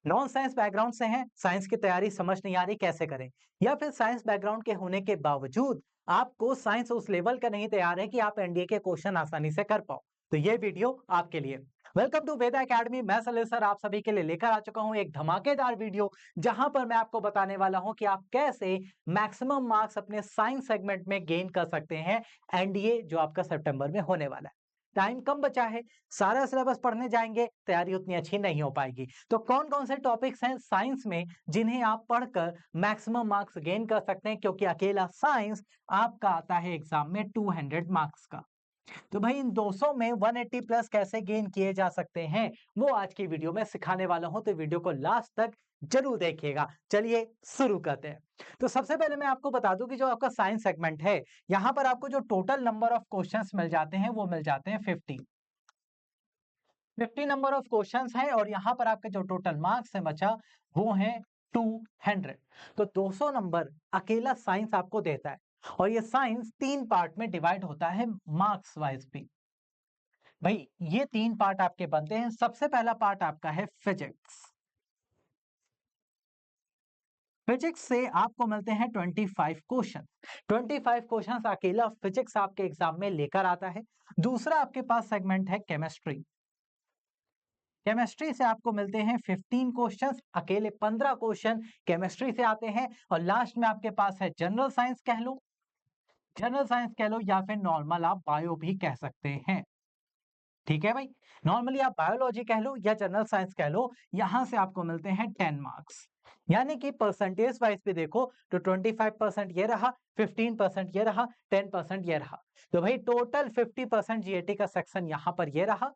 Non science background से हैं, science की तैयारी समझ नहीं आ रही कैसे करें, या फिर साइंस बैकग्राउंड के होने के बावजूद आपको साइंस उस लेवल का नहीं तैयार है कि आप एनडीए के क्वेश्चन आसानी से कर पाओ, तो ये वीडियो आपके लिए। Welcome to Veda academy. मैं सलील सर आप सभी के लिए लेकर आ चुका हूं एक धमाकेदार वीडियो, जहां पर मैं आपको बताने वाला हूं कि आप कैसे मैक्सिमम मार्क्स अपने साइंस सेगमेंट में गेन कर सकते हैं एनडीए जो आपका सितंबर में होने वाला है। टाइम कम बचा है, सारा सिलेबस पढ़ने जाएंगे, तैयारी उतनी अच्छी नहीं हो पाएगी। तो कौन कौन से टॉपिक्स हैं साइंस में जिन्हें आप पढ़कर मैक्सिमम मार्क्स गेन कर सकते हैं, क्योंकि अकेला साइंस आपका आता है एग्जाम में 200 मार्क्स का। तो भाई इन 200 में 180 प्लस कैसे गेन किए जा सकते हैं, वो आज की वीडियो में सिखाने वाला हूं, तो वीडियो को लास्ट तक जरूर देखिएगा। चलिए शुरू करते हैं। तो सबसे पहले मैं आपको बता दूं कि जो आपका साइंस सेगमेंट है, यहां पर आपको जो टोटल नंबर ऑफ क्वेश्चंस मिल जाते हैं वो मिल जाते हैं 50 नंबर ऑफ क्वेश्चंस हैं, और यहां पर आपके जो टोटल मार्क्स है बचा वो है 200। तो 200 नंबर अकेला साइंस आपको देता है, और ये साइंस 3 पार्ट में डिवाइड होता है मार्क्स वाइज भी। भाई ये 3 पार्ट आपके बनते हैं। सबसे पहला पार्ट आपका है फिजिक्स। फिजिक्स से आपको मिलते हैं 25 क्वेश्चन। 25 क्वेश्चन अकेला फिजिक्स आपके एग्जाम में लेकर आता है। दूसरा आपके पास सेगमेंट है केमिस्ट्री। केमिस्ट्री से आपको मिलते हैं 15 क्वेश्चंस, अकेले 15 क्वेश्चन केमिस्ट्री से आते हैं। और लास्ट में आपके पास है जनरल साइंस कह लो, जनरल साइंस कह लो, या फिर नॉर्मल आप बायो भी कह सकते हैं। ठीक है भाई, नॉर्मली आप बायोलॉजी कह लो या जनरल साइंस कह लो, यहां से आपको मिलते हैं 10 मार्क्स। यानी कि परसेंटेज वाइज भी देखो तो 25% ये रहा, 15% ये रहा, 10% ये रहा। तो भाई टोटल 50% जीएटी का सेक्शन यहां पर ये रहा,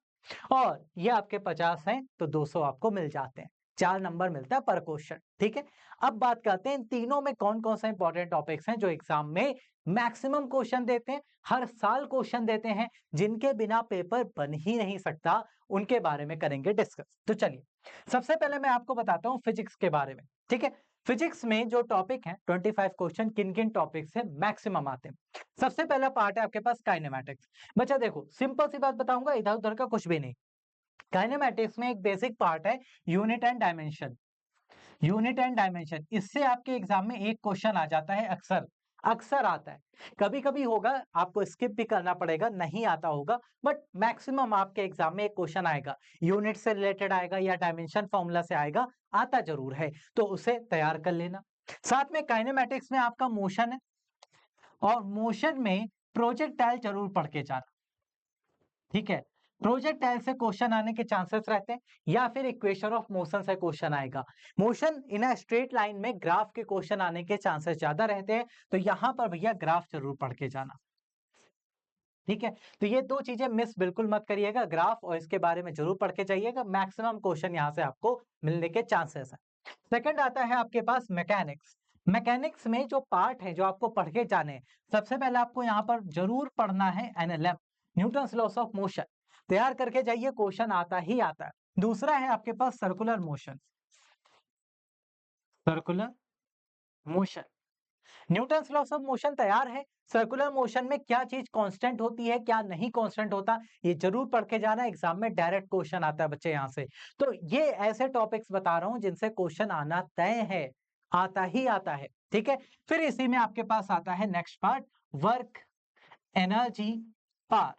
और ये आपके 50 हैं तो 200 आपको मिल जाते हैं। 4 नंबर मिलता है पर क्वेश्चन। ठीक है, अब बात करते हैं इन तीनों में कौन कौन से इंपॉर्टेंट टॉपिक्स हैं जो एग्जाम में मैक्सिमम क्वेश्चन देते हैं, हर साल क्वेश्चन देते हैं, जिनके बिना पेपर बन ही नहीं सकता, उनके बारे में करेंगे डिस्कस। तो चलिए सबसे पहले मैं आपको बताता हूं फिजिक्स के बारे में। ठीक है, फिजिक्स में जो टॉपिक है 25 क्वेश्चन किन किन टॉपिक से मैक्सिमम आते हैं। सबसे पहला पार्ट है आपके पास काइनेमैटिक्स। बच्चा देखो सिंपल सी बात बताऊंगा, इधर उधर का कुछ भी नहीं। काइनेमैटिक्स में एक बेसिक पार्ट है unit and dimension. Unit and dimension, इससे आपके एग्जाम में एक क्वेश्चन आ जाता है, अक्सर अक्सर आता है। कभी कभी होगा आपको स्किप भी करना पड़ेगा, नहीं आता होगा, बट मैक्सिमम आपके एग्जाम में एक क्वेश्चन आएगा, यूनिट से रिलेटेड आएगा या डायमेंशन फॉर्मूला से आएगा, आता जरूर है, तो उसे तैयार कर लेना। साथ में काइनेमैटिक्स में आपका मोशन है, और मोशन में प्रोजेक्टाइल जरूर पढ़ के जाना। ठीक है, प्रोजेक्टाइल से क्वेश्चन आने के चांसेस रहते हैं, या फिर इक्वेशन ऑफ मोशन से क्वेश्चन आएगा। Motion in a straight line में ग्राफ के क्वेश्चन आने के चांसेस ज्यादा रहते हैं, तो यहां पर भैया ग्राफ जरूर पढ़ के जाना। ठीक है, तो ये दो चीजें मिस बिल्कुल मत करिएगा, ग्राफ और इसके बारे में जरूर पढ़ के जाइएगा, मैक्सिमम क्वेश्चन यहां से आपको मिलने के चांसेस है। सेकंड आता है आपके पास मैकेनिक्स। मैकेनिक्स में जो पार्ट है जो आपको पढ़ के जाने हैं, सबसे पहले आपको यहाँ पर जरूर पढ़ना है NLM, Newton's laws of motion. तैयार करके जाइए, क्वेश्चन आता ही आता है। दूसरा है आपके पास circular motion. Circular motion, Newton's laws of motion तैयार है। सर्कुलर मोशन में क्या चीज कांस्टेंट होती है, क्या नहीं कांस्टेंट होता, ये जरूर पढ़ के जाना, एग्जाम में डायरेक्ट क्वेश्चन आता है बच्चे यहाँ से। तो ये ऐसे टॉपिक्स बता रहा हूं जिनसे क्वेश्चन आना तय है, आता ही आता है। ठीक है, फिर इसी में आपके पास आता है नेक्स्ट पार्ट, वर्क, एनर्जी, पार।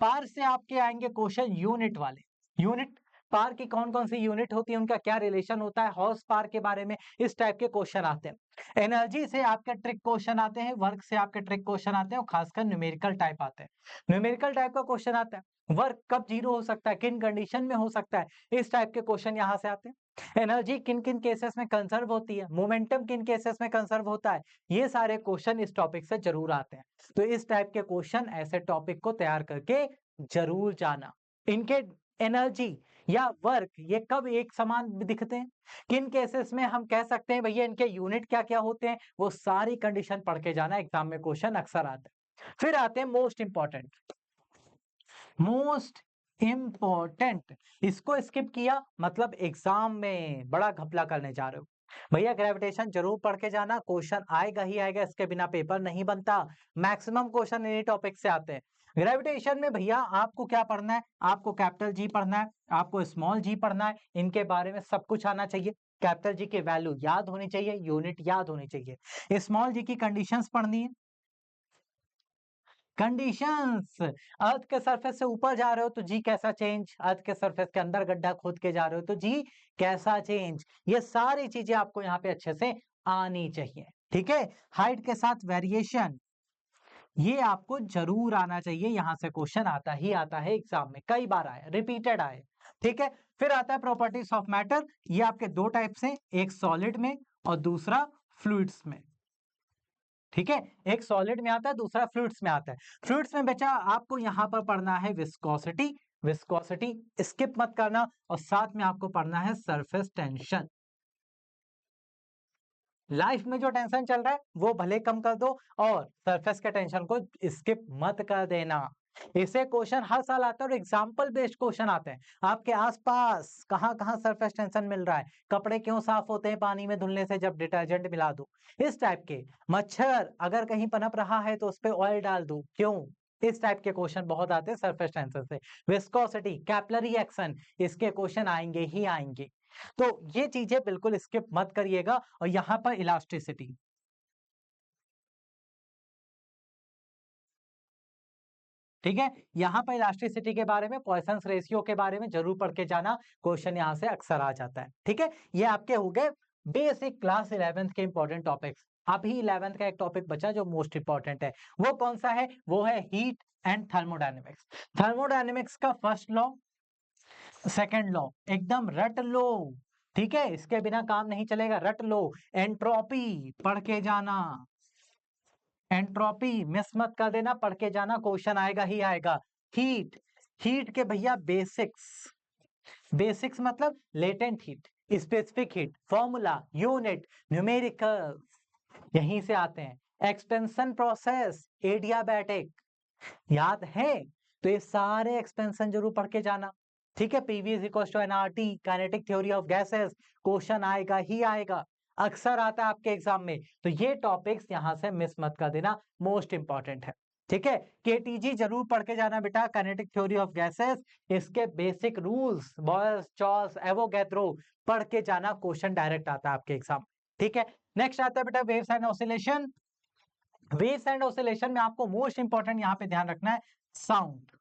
पार से आपके आएंगे क्वेश्चन यूनिट वाले। यूनिट, पार की कौन कौन सी यूनिट होती है, उनका क्या रिलेशन होता है, हॉर्स पार के बारे में इस टाइप के क्वेश्चन आते हैं। एनर्जी से आपके ट्रिक क्वेश्चन आते हैं, वर्क से आपके ट्रिक क्वेश्चन आते हैं, और खासकर न्यूमेरिकल टाइप आते हैं। न्यूमेरिकल टाइप का क्वेश्चन आता है, वर्क कब जीरो हो सकता है, किन कंडीशन में हो सकता है, इस टाइप के क्वेश्चन यहां से आते हैं। एनर्जी किन किन केसेस में कंजर्व होती है, मोमेंटम किन केसेस में कंजर्व होता है, ये सारे क्वेश्चन इस टॉपिक से जरूर आते हैं। तो इस टाइप के क्वेश्चन ऐसे टॉपिक को तैयार करके जरूर जाना। इनके एनर्जी या वर्क ये कब एक समान दिखते हैं, किन केसेस में हम कह सकते हैं भैया इनके यूनिट क्या क्या होते हैं, वो सारी कंडीशन पढ़ के जाना, एग्जाम में क्वेश्चन अक्सर आते हैं। फिर आते हैं मोस्ट इंपॉर्टेंट, मोस्ट इंपॉर्टेंट, इसको स्किप किया मतलब एग्जाम में बड़ा घपला करने जा रहे हो। भैया ग्रेविटेशन जरूर पढ़ के जाना, क्वेश्चन आएगा ही आएगा, इसके बिना पेपर नहीं बनता। मैक्सिमम क्वेश्चन इन्हीं टॉपिक से आते हैं। ग्रेविटेशन में भैया आपको क्या पढ़ना है, आपको कैपिटल जी पढ़ना है, आपको स्मॉल जी पढ़ना है, इनके बारे में सब कुछ आना चाहिए। कैपिटल जी की वैल्यू याद होनी चाहिए, यूनिट याद होनी चाहिए। स्मॉल जी की कंडीशंस पढ़नी है। कंडीशंस, अर्थ के सरफेस से ऊपर जा रहे हो तो जी कैसा चेंज, अर्थ के सरफेस के अंदर गड्ढा खोद के जा रहे हो तो जी कैसा चेंज, ये सारी चीजें आपको यहाँ पे अच्छे से आनी चाहिए। ठीक है, हाइट के साथ वेरिएशन, ये आपको जरूर आना चाहिए, यहां से क्वेश्चन आता ही आता है एग्जाम में, कई बार आया, रिपीटेड आए। ठीक है, फिर आता है प्रॉपर्टीज ऑफ मैटर, ये आपके दो टाइप्स हैं, एक सॉलिड में और दूसरा फ्लूइड्स में। ठीक है, एक सॉलिड में आता है, दूसरा फ्लूइड्स में आता है। फ्लूइड्स में बचा आपको यहां पर पढ़ना है विस्कोसिटी, विस्कोसिटी स्किप मत करना, और साथ में आपको पढ़ना है सरफेस टेंशन। लाइफ में जो टेंशन चल रहा है वो भले कम कर दो, और सरफेस के टेंशन को स्किप मत कर देना। इसे क्वेश्चन हर साल आता है और एग्जाम्पल बेस्ड क्वेश्चन आते हैं। आपके आसपास कहाँ कहाँ सरफेस टेंशन मिल रहा है, कपड़े क्यों साफ होते हैं पानी में धुलने से जब डिटर्जेंट मिला दो, इस टाइप के। मच्छर अगर कहीं पनप रहा है तो उस पर ऑयल डाल दो, क्यों, इस टाइप के क्वेश्चन बहुत आते हैं सरफेस टेंशन से। विस्कोसिटी, कैपिलरी एक्शन, इसके क्वेश्चन आएंगे ही आएंगे। तो ये चीजें बिल्कुल स्किप मत करिएगा। और यहां पर इलास्टिसिटी, ठीक है, यहां पर इलास्टिसिटी के बारे में, पॉइसंस रेशियो के बारे में जरूर पढ़ के जाना, क्वेश्चन यहां से अक्सर आ जाता है। ठीक है, ये आपके हो गए बेसिक क्लास 11th के इंपॉर्टेंट टॉपिक्स। अभी 11th का एक टॉपिक बचा जो मोस्ट इंपॉर्टेंट है, वो कौन सा है, वो है हीट एंड थर्मोडायनेमिक्स। थर्मोडायनेमिक्स का फर्स्ट लॉ, सेकंड लॉ एकदम रट लो। ठीक है, इसके बिना काम नहीं चलेगा, रट लो। एंट्रोपी पढ़ के जाना, एंट्रोपी मिस मत कर देना, पढ़ के जाना, क्वेश्चन आएगा ही आएगा। हीट, हीट के भैया बेसिक्स, बेसिक्स मतलब latent heat, specific heat, formula, unit, numerical, यहीं से आते हैं। एक्सपेंशन प्रोसेस, एडियाबैटिक, याद है तो ये सारे एक्सपेंशन जरूर पढ़ के जाना। ठीक है, PV is equal to NRT, kinetic theory of gases, question आएगा ही आएगा, अक्सर आता है आपके एग्जाम में। तो ये टॉपिक्स यहां से मिस मत कर देना, मोस्ट इंपॉर्टेंट है। ठीक है, केटीजी जरूर पढ़ के जाना बेटा, काइनेटिक थ्योरी ऑफ गैसेस, इसके basic rules, Boyle's, Charles, Avogadro, पढ़ के जाना, क्वेश्चन डायरेक्ट आता है आपके एग्जाम। ठीक है, नेक्स्ट आता है बेटा waves and oscillation. Waves and oscillation में आपको मोस्ट इंपॉर्टेंट यहां पे ध्यान रखना है साउंड।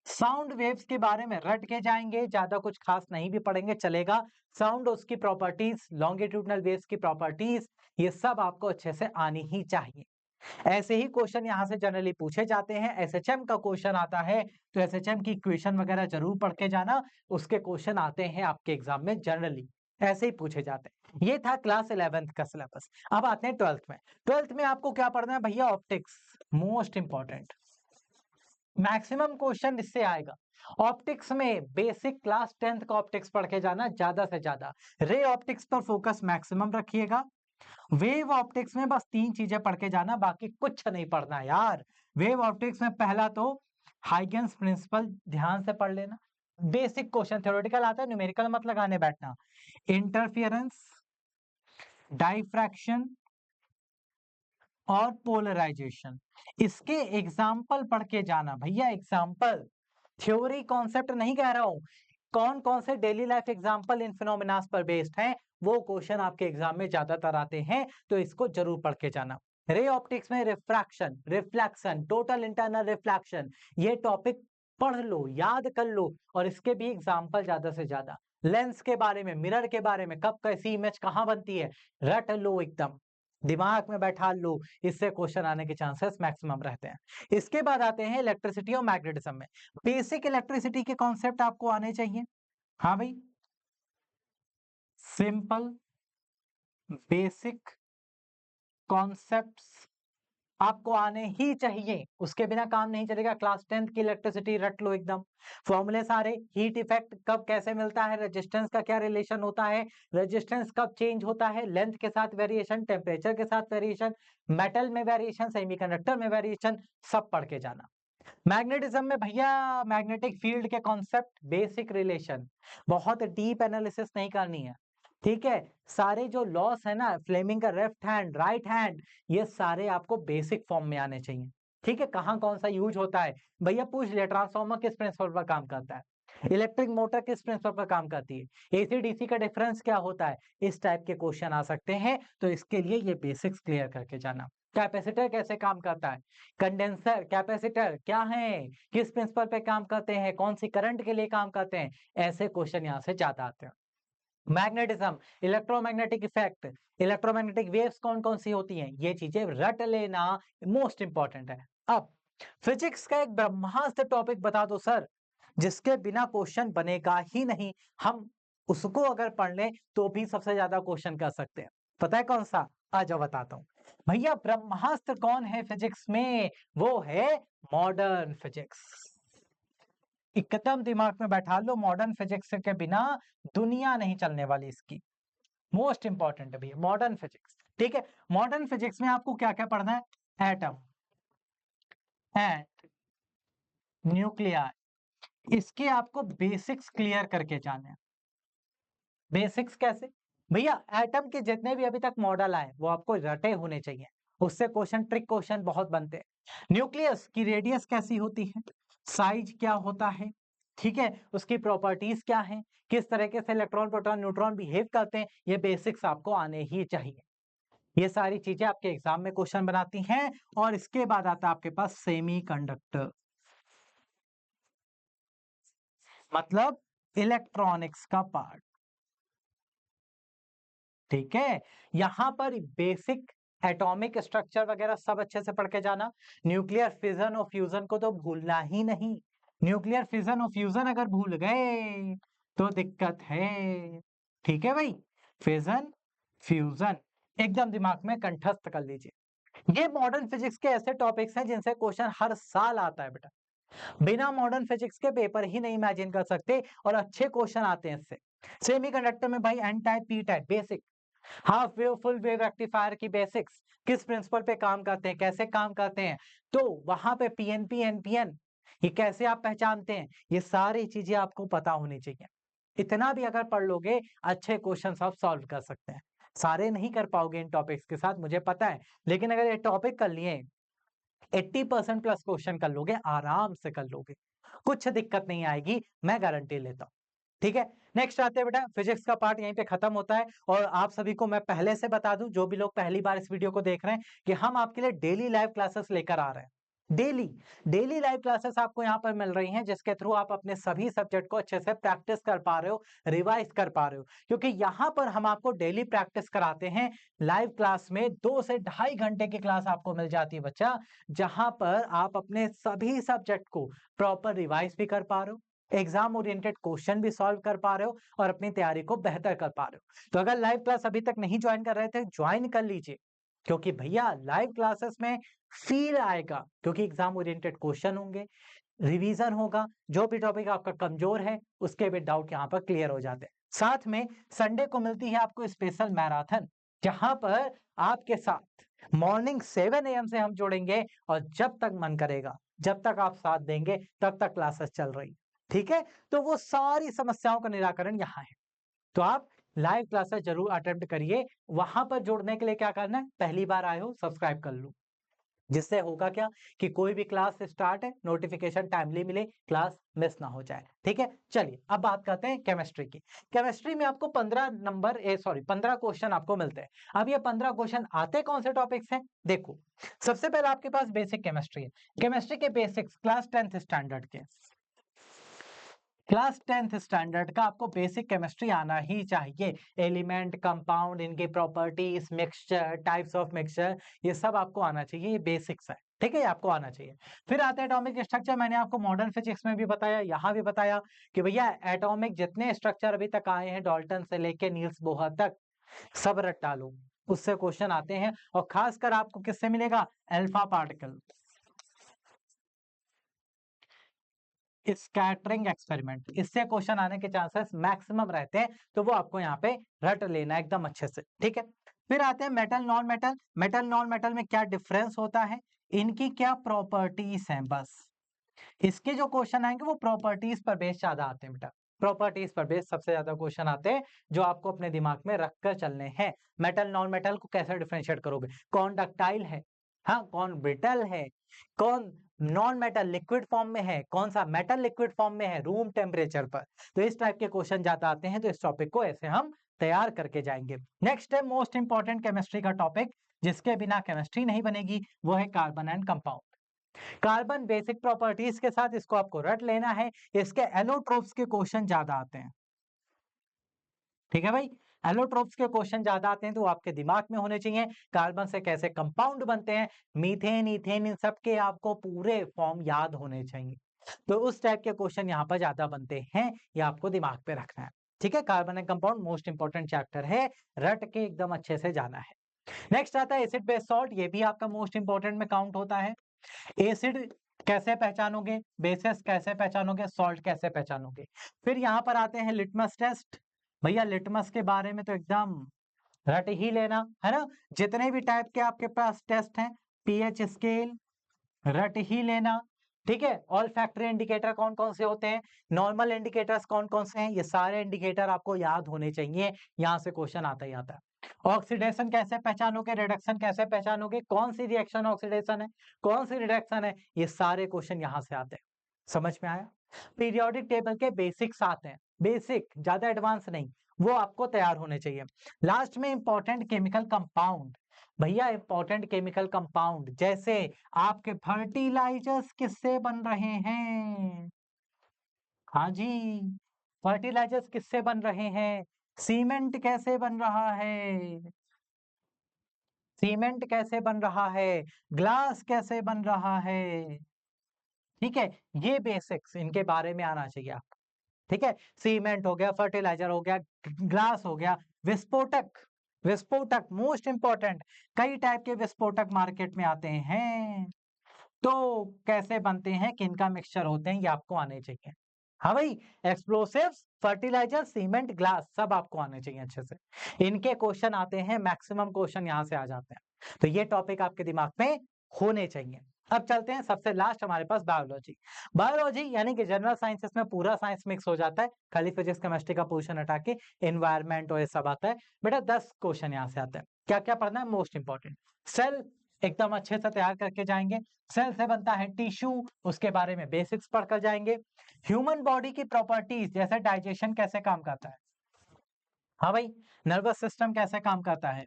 साउंड वेव्स के बारे में रट के जाएंगे, ज्यादा कुछ खास नहीं भी पढ़ेंगे चलेगा। साउंड, उसकी प्रॉपर्टीज, लॉन्गिट्यूडनल वेव्स की प्रॉपर्टीज, ये सब आपको अच्छे से आनी ही चाहिए। ऐसे ही क्वेश्चन यहां से जनरली पूछे जाते हैं। एसएचएम का क्वेश्चन आता है तो एसएचएम की इक्वेशन वगैरह जरूर पढ़ के जाना, उसके क्वेश्चन आते हैं आपके एग्जाम में जनरली, ऐसे ही पूछे जाते हैं। ये था क्लास 11th का सिलेबस। अब आते हैं 12th में। 12th में आपको क्या पढ़ना है भैया, optics, most important, maximum question इससे आएगा। ऑप्टिक्स में बेसिक क्लास 10th का ऑप्टिक्स पढ़ के जाना ज्यादा से ज्यादा। रे ऑप्टिक्स पर फोकस मैक्सिमम रखिएगा। वेव ऑप्टिक्स में बस 3 चीजें पढ़ के जाना, बाकी कुछ नहीं पढ़ना यार। वेव ऑप्टिक्स में पहला तो हाइगेंस प्रिंसिपल ध्यान से पढ़ लेना, बेसिक क्वेश्चन, थ्योरेटिकल आता है, न्यूमेरिकल मत लगाने बैठना। इंटरफियरेंस, डाइफ्रैक्शन और पोलराइजेशन, इसके एग्जाम्पल पढ़ के जाना भैया, एग्जाम्पल, थ्योरी कॉन्सेप्ट नहीं कह रहा हूं। कौन कौन से daily life example in phenomenas पर बेस्ड हैं, वो क्वेश्चन आपके एग्जाम में ज्यादातर आते हैं, तो इसको जरूर पढ़ के जाना। रे ऑप्टिक्स में refraction, reflection, total internal reflection, ये टॉपिक पढ़ लो, याद कर लो, और इसके भी एग्जाम्पल ज्यादा से ज्यादा। लेंस के बारे में, मिरर के बारे में, कब कैसी इमेज कहां बनती है, रट लो एकदम, दिमाग में बैठा लो, इससे क्वेश्चन आने के चांसेस मैक्सिमम रहते हैं। इसके बाद आते हैं इलेक्ट्रिसिटी और मैग्नेटिज्म में। बेसिक इलेक्ट्रिसिटी के कॉन्सेप्ट आपको आने चाहिए। हाँ भाई, सिंपल बेसिक कॉन्सेप्ट्स आपको आने ही चाहिए, उसके बिना काम नहीं चलेगा। क्लास 10th की इलेक्ट्रिसिटी रट लो एकदम, फॉर्मूले सारे, हीट इफेक्ट कब कैसे मिलता है, रेजिस्टेंस का क्या रिलेशन होता है, रेजिस्टेंस कब चेंज होता है, लेंथ के साथ वेरिएशन, टेम्परेचर के साथ वेरिएशन, मेटल में वेरिएशन, सेमीकंडक्टर में वेरिएशन, सब पढ़ के जाना। मैग्नेटिज्म में भैया मैग्नेटिक फील्ड के कॉन्सेप्ट, बेसिक रिलेशन, बहुत डीप एनालिसिस नहीं करनी है। ठीक है, सारे जो लॉस है ना, फ्लेमिंग का लेफ्ट हैंड, राइट हैंड, ये सारे आपको बेसिक फॉर्म में आने चाहिए। ठीक है, कहाँ कौन सा यूज होता है, भैया पूछ लिया ट्रांसफार्मर किस प्रिंसिपल पर काम करता है, इलेक्ट्रिक मोटर किस प्रिंसिपल पर काम करती है, एसी डीसी का डिफरेंस क्या होता है, इस टाइप के क्वेश्चन आ सकते हैं। तो इसके लिए ये बेसिक्स क्लियर करके जाना। कैपेसिटर कैसे काम करता है, कंडेंसर कैपेसिटर क्या है, किस प्रिंसिपल पे काम करते हैं, कौन सी करंट के लिए काम करते हैं, ऐसे क्वेश्चन यहाँ से ज्यादा आते हैं। Magnetism, electromagnetic effect, electromagnetic waves कौन कौन सी होती हैं, ये चीजें रट लेना मोस्ट इंपॉर्टेंट है। अब फिजिक्स का एक ब्रह्मास्त्र टॉपिक बता दो सर, जिसके बिना क्वेश्चन बनेगा ही नहीं, हम उसको अगर पढ़ लें तो भी सबसे ज्यादा क्वेश्चन कर सकते हैं। पता है कौन सा, आ जाओ बताता हूं। भैया ब्रह्मास्त्र कौन है फिजिक्स में, वो है मॉडर्न फिजिक्स। एकदम दिमाग में बैठा लो, मॉडर्न फिजिक्स के बिना दुनिया नहीं चलने वाली इसकी। मोस्ट इंपॉर्टेंट है भैया मॉडर्न फिजिक्स। ठीक है, मॉडर्न फिजिक्स में आपको क्या क्या पढ़ना है, एटम एंड न्यूक्लियर, इसके आपको बेसिक्स क्लियर करके जाने हैं। बेसिक्स कैसे, भैया एटम के जितने भी अभी तक मॉडल आए वो आपको रटे होने चाहिए, उससे क्वेश्चन ट्रिक क्वेश्चन बहुत बनते हैं। न्यूक्लियस की रेडियस कैसी होती है, साइज क्या होता है, ठीक है, उसकी प्रॉपर्टीज क्या है, किस तरीके से इलेक्ट्रॉन प्रोटॉन न्यूट्रॉन बिहेव करते हैं, ये बेसिक्स आपको आने ही चाहिए। ये सारी चीजें आपके एग्जाम में क्वेश्चन बनाती हैं। और इसके बाद आता है आपके पास सेमीकंडक्टर, मतलब इलेक्ट्रॉनिक्स का पार्ट। ठीक है, यहां पर बेसिक एटॉमिक स्ट्रक्चर वगैरह सब अच्छे से पढ़ के जाना। न्यूक्लियर फिजन और फ्यूजन को तो भूलना ही नहीं, न्यूक्लियर फिजन और फ्यूजन अगर भूल गए तो दिक्कत है। ठीक है भाई, फिजन फ्यूजन एकदम दिमाग में कंठस्थ कर लीजिए। ये मॉडर्न फिजिक्स के ऐसे टॉपिक्स हैं जिनसे क्वेश्चन हर साल आता है बेटा, बिना मॉडर्न फिजिक्स के पेपर ही नहीं इमेजिन कर सकते, और अच्छे क्वेश्चन आते हैं इससे। सेमीकंडक्टर में भाई N type P type basic, half wave full wave rectifier की बेसिक्स, किस प्रिंसिपल पे काम करते हैं, कैसे काम करते हैं, तो वहां पे पीएनपी एनपीएन ये कैसे आप पहचानते हैं, ये सारी चीजें आपको पता होनी चाहिए। इतना भी अगर पढ़ लोगे अच्छे क्वेश्चन आप सॉल्व कर सकते हैं। सारे नहीं कर पाओगे इन टॉपिक्स के साथ मुझे पता है, लेकिन अगर ये टॉपिक कर लिए 80% प्लस क्वेश्चन कर लोगे, आराम से कर लोगे, कुछ दिक्कत नहीं आएगी, मैं गारंटी लेता हूं। ठीक है, नेक्स्ट आते हैं बेटा, फिजिक्स का पार्ट यहीं पे खत्म होता है। और आप सभी को मैं पहले से बता दूं, जो भी लोग पहली बार इस वीडियो को देख रहे हैं, कि हम आपके लिए डेली लाइव क्लासेस लेकर आ रहे हैं। डेली डेली लाइव क्लासेस आपको यहाँ पर मिल रही हैं, जिसके थ्रू आप अपने सभी सब्जेक्ट को अच्छे से प्रैक्टिस कर पा रहे हो, रिवाइज कर पा रहे हो, क्योंकि यहाँ पर हम आपको डेली प्रैक्टिस कराते हैं। लाइव क्लास में 2 से ढाई घंटे की क्लास आपको मिल जाती है बच्चा, जहां पर आप अपने सभी सब्जेक्ट को प्रॉपर रिवाइज भी कर पा रहे हो, एग्जाम ओरिएंटेड क्वेश्चन भी सॉल्व कर पा रहे हो, और अपनी तैयारी को बेहतर कर पा रहे हो। तो अगर लाइव क्लास अभी तक नहीं ज्वाइन कर रहे थे, ज्वाइन कर लीजिए, क्योंकि भैया लाइव क्लासेस में फील आएगा, क्योंकि एग्जाम ओरिएंटेड क्वेश्चन होंगे, रिवीजन होगा, जो भी टॉपिक आपका कमजोर है उसके भी डाउट यहाँ पर क्लियर हो जाते हैं। साथ में संडे को मिलती है आपको स्पेशल मैराथन, जहां पर आपके साथ मॉर्निंग 7 AM से हम जुड़ेंगे, और जब तक मन करेगा, जब तक आप साथ देंगे, तब तक क्लासेस चल रही। ठीक है, तो वो सारी समस्याओं का निराकरण यहाँ है। तो आप लाइव क्लासेस जरूर अटेम्प्ट करिए। वहां पर जुड़ने के लिए क्या करना है, पहली बार आए हो सब्सक्राइब कर लो, जिससे होगा क्या कि कोई भी क्लास स्टार्ट है नोटिफिकेशन टाइमली मिले, क्लास मिस ना हो जाए। ठीक है, चलिए अब बात करते हैं केमिस्ट्री की। केमिस्ट्री में आपको 15 क्वेश्चन आपको मिलते हैं। अब ये 15 क्वेश्चन आते कौन से टॉपिक्स हैं, देखो, सबसे पहले आपके पास बेसिक केमिस्ट्री है। केमिस्ट्री के बेसिक्स क्लास 10th स्टैंडर्ड के, क्लास 10th स्टैंडर्ड का आपको बेसिक केमिस्ट्री आना ही चाहिए। एलिमेंट, कंपाउंड, इनके properties, mixture, types of mixture, ये सब आपको आना चाहिए, ये बेसिक्स है। ठीक है, आपको आना चाहिए। फिर आता है एटॉमिक स्ट्रक्चर, मैंने आपको मॉडर्न फिजिक्स में भी बताया, यहाँ भी बताया कि भैया एटॉमिक जितने स्ट्रक्चर अभी तक आए हैं, डाल्टन से लेके नील्स बोहर तक, सब रट डालो, उससे क्वेश्चन आते हैं। और खासकर आपको किससे मिलेगा, अल्फा पार्टिकल, स्कैटरिंग एक्सपेरिमेंट, इससे क्वेश्चन आने के चांसेस मैक्सिमम रहते हैं। तो वो आपको यहाँ पे रट लेना एकदम अच्छे से। ठीक है, फिर आते हैं metal non metal. Metal non metal में क्या डिफरेंस होता है, इनकी क्या प्रॉपर्टीज हैं, बस इसके जो क्वेश्चन आएंगे वो प्रॉपर्टीज पर बेस ज्यादा आते हैं बेटा। प्रॉपर्टीज पर बेस सबसे ज्यादा क्वेश्चन आते हैं, जो आपको अपने दिमाग में रखकर चलने हैं। मेटल नॉन मेटल को कैसे डिफरेंशिएट करोगे, कौन डक्टाइल है, हाँ, कौन ब्रिटल है, कौन नॉन मेटल लिक्विड फॉर्म में है, कौन सा मेटल लिक्विड फॉर्म में है रूम टेम्परेचर पर। तो इस टाइप के क्वेश्चन ज्यादा आते हैं, तो इस टॉपिक को ऐसे हम तैयार करके जाएंगे। नेक्स्ट है मोस्ट इंपॉर्टेंट केमिस्ट्री का टॉपिक, जिसके बिना केमिस्ट्री नहीं बनेगी, वो है carbon and compound. Carbon basic properties के साथ इसको आपको रट लेना है, इसके एलोट्रोप्स के क्वेश्चन ज्यादा आते हैं। ठीक है भाई, एलोट्रोप्स के क्वेश्चन ज्यादा आते हैं तो वो आपके दिमाग में होने चाहिए। कार्बन से कैसे कंपाउंड बनते हैं, मीथेन इथेन, इन सब के आपको पूरे फॉर्म याद होने चाहिए। तो उस टाइप के क्वेश्चन यहाँ पर ज्यादा बनते हैं, ये आपको दिमाग पे रखना है। ठीक है, carbon and compound most important chapter है, रट के एकदम अच्छे से जाना है। नेक्स्ट आता है एसिड बेस सॉल्ट, ये भी आपका मोस्ट इंपॉर्टेंट में काउंट होता है। एसिड कैसे पहचानोगे, बेसिस कैसे पहचानोगे, सॉल्ट कैसे पहचानोगे। फिर यहाँ पर आते हैं लिटमस टेस्ट। भैया लिटमस के बारे में तो एकदम रट ही लेना है ना, जितने भी टाइप के आपके पास टेस्ट हैं, पीएच स्केल रट ही लेना। ठीक है, ऑल फैक्टरी इंडिकेटर कौन कौन से होते हैं, नॉर्मल इंडिकेटर्स कौन कौन से हैं, ये सारे इंडिकेटर आपको याद होने चाहिए, यहाँ से क्वेश्चन आता ही आता है। ऑक्सीडेशन कैसे पहचानोगे, रिडक्शन कैसे पहचानोगे, कौन सी रिएक्शन ऑक्सीडेशन है, कौन सी रिडक्शन है, ये सारे क्वेश्चन यहाँ से आते हैं। समझ में आया। पीरियोडिक टेबल के बेसिक्स आते हैं, बेसिक, ज्यादा एडवांस नहीं, वो आपको तैयार होने चाहिए। लास्ट में इंपॉर्टेंट केमिकल कंपाउंड। भैया इंपॉर्टेंट केमिकल कंपाउंड, जैसे आपके फर्टिलाइजर्स किससे बन रहे हैं, हाँ जी, फर्टिलाइजर्स किससे बन रहे हैं, सीमेंट कैसे बन रहा है, सीमेंट कैसे बन रहा है, ग्लास कैसे बन रहा है। ठीक है, ये बेसिक्स इनके बारे में आना चाहिए आपको। ठीक है, सीमेंट हो गया, फर्टिलाइजर हो गया, ग्लास हो गया, विस्फोटक, विस्फोटक मोस्ट इंपॉर्टेंट, कई टाइप के विस्फोटक मार्केट में आते हैं, तो कैसे बनते हैं, किनका मिक्सचर होते हैं, ये आपको आने चाहिए। हाँ भाई, एक्सप्लोसिव्स, फर्टिलाइजर, सीमेंट, ग्लास सब आपको आने चाहिए अच्छे से, इनके क्वेश्चन आते हैं, मैक्सिमम क्वेश्चन यहाँ से आ जाते हैं, तो ये टॉपिक आपके दिमाग में होने चाहिए। अब चलते हैं सबसे लास्ट हमारे पास बायोलॉजी। बायोलॉजी यानी कि जनरल साइंसेस में पूरा साइंस मिक्स हो जाता है, खाली फिजिक्स केमिस्ट्री का पोर्शन हटा के एनवायरमेंट और ये सब आता है। बेटा 10 क्वेश्चन यहाँ से आते हैं, क्या क्या पढ़ना है, मोस्ट इंपॉर्टेंट सेल एकदम अच्छे से तैयार करके जाएंगे, सेल से बनता है टिश्यू, उसके बारे में बेसिक्स पढ़कर जाएंगे। ह्यूमन बॉडी की प्रॉपर्टीज, जैसे डाइजेशन कैसे काम करता है, हाँ भाई, नर्वस सिस्टम कैसे काम करता है,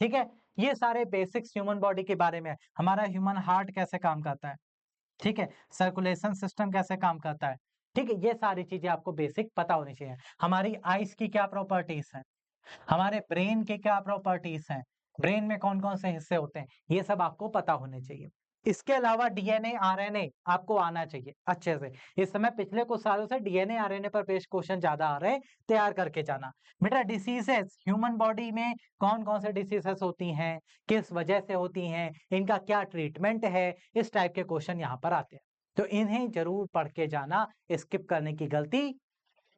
ठीक है, ये सारे बेसिक्स ह्यूमन बॉडी के बारे में है। हमारा ह्यूमन हार्ट कैसे काम करता है, ठीक है, सर्कुलेशन सिस्टम कैसे काम करता है, ठीक है, ये सारी चीजें आपको बेसिक पता होनी चाहिए। हमारी आइस की क्या प्रॉपर्टीज है, हमारे ब्रेन के क्या प्रॉपर्टीज हैं, ब्रेन में कौन कौन से हिस्से होते हैं, ये सब आपको पता होने चाहिए। इसके अलावा डीएनए आरएनए आपको आना चाहिए अच्छे से। इस समय पिछले कुछ सालों से डीएनए आरएनए पर बेस्ड क्वेश्चन ज्यादा आ रहे हैं, तैयार करके जाना। बेटा डिसीजेस, ह्यूमन बॉडी में कौन कौन से डिसीजेस होती हैं, किस वजह से होती हैं, इनका क्या ट्रीटमेंट है, इस टाइप के क्वेश्चन यहाँ पर आते हैं, तो इन्हें जरूर पढ़ के जाना, स्किप करने की गलती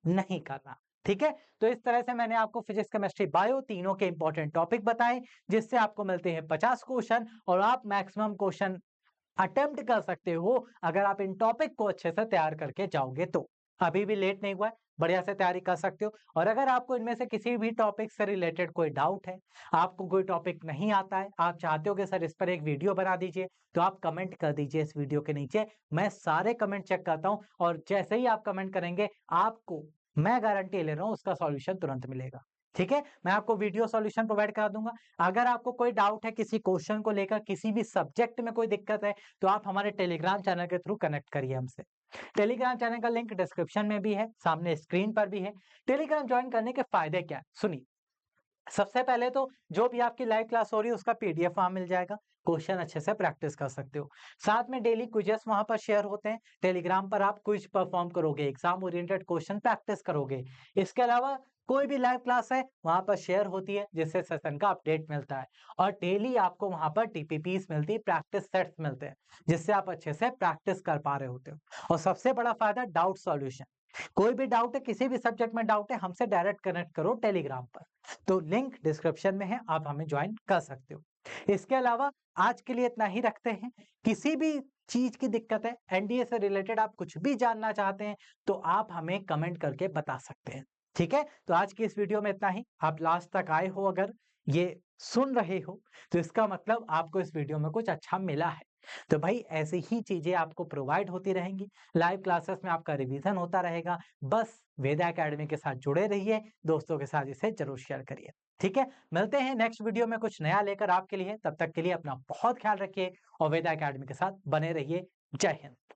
नहीं करना। ठीक है, तो इस तरह से मैंने आपको फिजिक्स केमिस्ट्री बायो तीनों के इंपॉर्टेंट टॉपिक बताए, जिससे आपको मिलते हैं 50 क्वेश्चन, और आप मैक्सिमम क्वेश्चन अटेम्प्ट कर सकते हो अगर आप इन टॉपिक को अच्छे से तैयार करके जाओगे तो। अभी भी लेट नहीं हुआ है, बढ़िया से तैयारी कर सकते हो। और अगर आपको इनमें से किसी भी टॉपिक से रिलेटेड कोई डाउट है, आपको कोई टॉपिक नहीं आता है, आप चाहते हो कि सर इस पर एक वीडियो बना दीजिए, तो आप कमेंट कर दीजिए इस वीडियो के नीचे, मैं सारे कमेंट चेक करता हूं, और जैसे ही आप कमेंट करेंगे, आपको मैं गारंटी ले रहा हूं उसका सॉल्यूशन तुरंत मिलेगा। ठीक है, मैं आपको वीडियो सॉल्यूशन प्रोवाइड करा दूंगा। अगर आपको कोई डाउट है किसी क्वेश्चन को लेकर, किसी भी सब्जेक्ट में कोई दिक्कत है, तो आप हमारे टेलीग्राम चैनल के थ्रू कनेक्ट करिए हमसे। टेलीग्राम चैनल का लिंक डिस्क्रिप्शन में भी है, सामने स्क्रीन पर भी है। टेलीग्राम ज्वाइन करने के फायदे क्या है, सुनिए। सबसे पहले तो जो भी आपकी लाइव क्लास हो रही है उसका पीडीएफ वहां मिल जाएगा, क्वेश्चन अच्छे से प्रैक्टिस कर सकते हो। साथ में डेली क्विजेस वहां पर शेयर होते हैं, टेलीग्राम पर आप क्विज परफॉर्म करोगे, एग्जाम ओरिएंटेड क्वेश्चन प्रैक्टिस करोगे। इसके अलावा कोई भी लाइव क्लास है वहां पर शेयर होती है, जिससे सेशन का अपडेट मिलता है, और डेली आपको वहां पर टीपीपीस मिलती है, प्रैक्टिस सेट्स मिलते हैं, जिससे आप अच्छे से प्रैक्टिस कर पा रहे होते हो। और सबसे बड़ा फायदा डाउट सॉल्यूशन, कोई भी डाउट है, किसी भी सब्जेक्ट में डाउट है, हमसे डायरेक्ट कनेक्ट करो टेलीग्राम पर, तो लिंक डिस्क्रिप्शन में है, आप हमें ज्वाइन कर सकते हो। इसके अलावा आज के लिए इतना ही रखते हैं। किसी भी चीज की दिक्कत है, एनडीए से रिलेटेड आप कुछ भी जानना चाहते हैं, तो आप हमें कमेंट करके बता सकते हैं। ठीक है, तो आज की इस वीडियो में इतना ही। आप लास्ट तक आए हो अगर, ये सुन रहे हो, तो इसका मतलब आपको इस वीडियो में कुछ अच्छा मिला है। तो भाई ऐसी ही चीजें आपको प्रोवाइड होती रहेंगी, लाइव क्लासेस में आपका रिवीजन होता रहेगा। बस वेदा एकेडमी के साथ जुड़े रहिए, दोस्तों के साथ इसे जरूर शेयर करिए। ठीक है, मिलते हैं नेक्स्ट वीडियो में कुछ नया लेकर आपके लिए। तब तक के लिए अपना बहुत ख्याल रखिए और वेदा एकेडमी के साथ बने रहिए। जय हिंद।